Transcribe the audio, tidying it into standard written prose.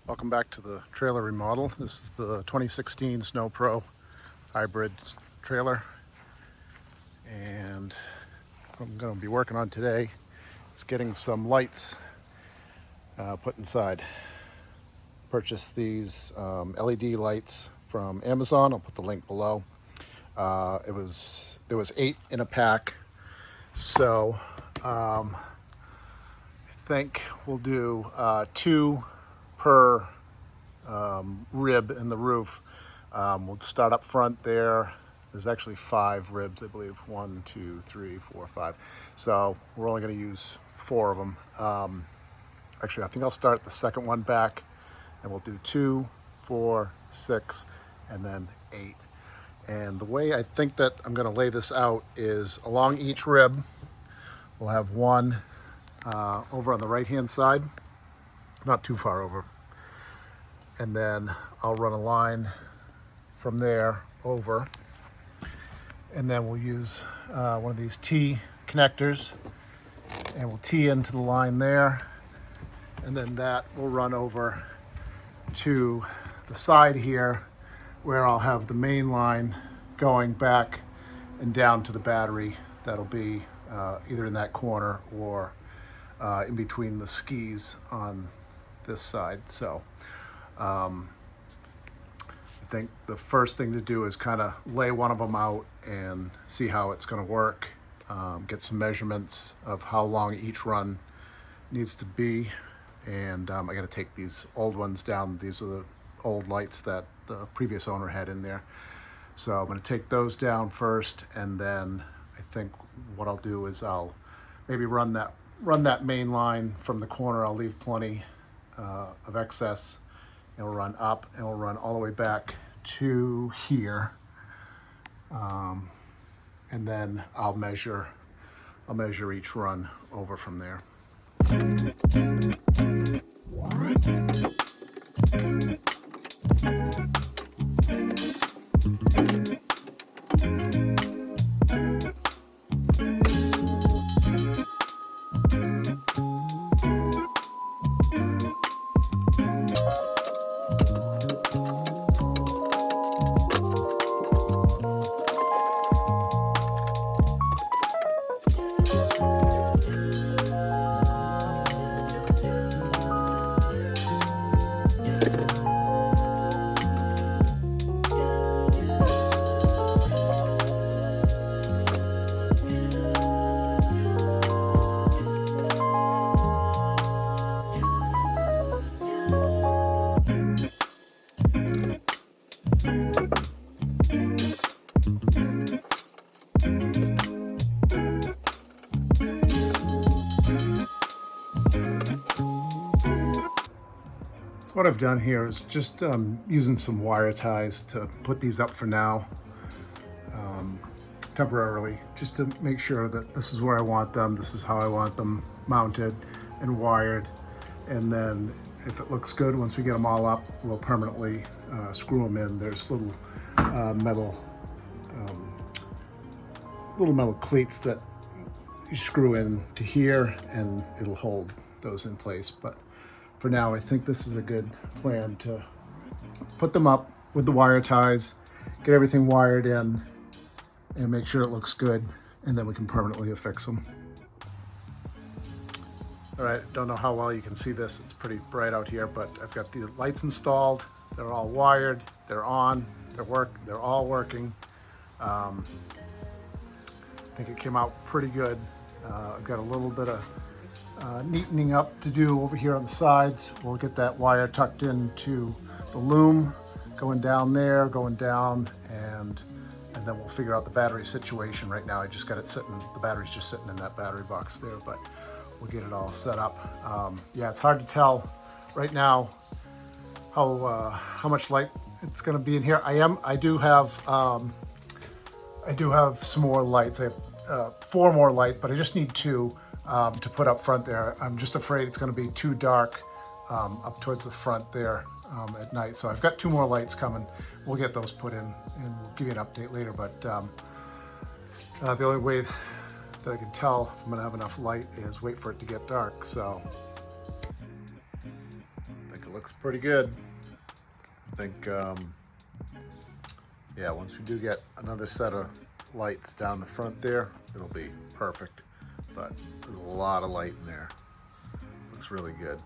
Welcome back to the trailer remodel. This is the 2016 SnoPro Hybrid trailer, and what I'm going to be working on today is getting some lights put inside. Purchased these LED lights from Amazon. I'll put the link below. There was 8 in a pack, so I think we'll do 2 per rib in the roof. We'll start up front there. There's actually 5 ribs, I believe. 1, 2, 3, 4, 5. So we're only going to use 4 of them. Actually, I think I'll start the second one back, and we'll do 2, 4, 6, and then 8. And the way I think that I'm going to lay this out is along each rib, we'll have one over on the right-hand side, not too far over. And then I'll run a line from there over. And then we'll use one of these T connectors, and we'll T into the line there. And then that will run over to the side here, where I'll have the main line going back and down to the battery. That'll be either in that corner or in between the skis on this side. So I think the first thing to do is kind of lay one of them out and see how it's going to work. Get some measurements of how long each run needs to be. And I got to take these old ones down. These are the old lights that the previous owner had in there. So I'm going to take those down first, and then I think what I'll do is I'll maybe run that main line from the corner. I'll leave plenty of excess, and we'll run up, and we'll run all the way back to here, and then I'll measure each run over from there. So what I've done here is just using some wire ties to put these up for now, temporarily, just to make sure that this is where I want them, this is how I want them mounted and wired. And then if it looks good, once we get them all up, we'll permanently screw them in. There's little metal cleats that you screw in to here, and it'll hold those in place. But for now, I think this is a good plan to put them up with the wire ties, get everything wired in, and make sure it looks good, and then we can permanently affix them. All right, don't know how well you can see this. It's pretty bright out here, but I've got the lights installed. They're all wired, they're on, they're all working. I think it came out pretty good. I've got a little bit of neatening up to do over here on the sides. We'll get that wire tucked into the loom, going down there, going down, and then we'll figure out the battery situation. Right now I just got it sitting, the battery's just sitting in that battery box there, but we'll get it all set up. Yeah, it's hard to tell right now how much light it's going to be in here. I do have some more lights. I have 4 more lights, but I just need 2 to put up front there. I'm just afraid it's going to be too dark up towards the front there at night. So I've got 2 more lights coming. We'll get those put in, and we'll give you an update later. But the only way that I can tell if I'm going to have enough light is wait for it to get dark. So I think it looks pretty good. I think, yeah, once we do get another set of lights down the front there, it'll be perfect. But there's a lot of light in there. Looks really good.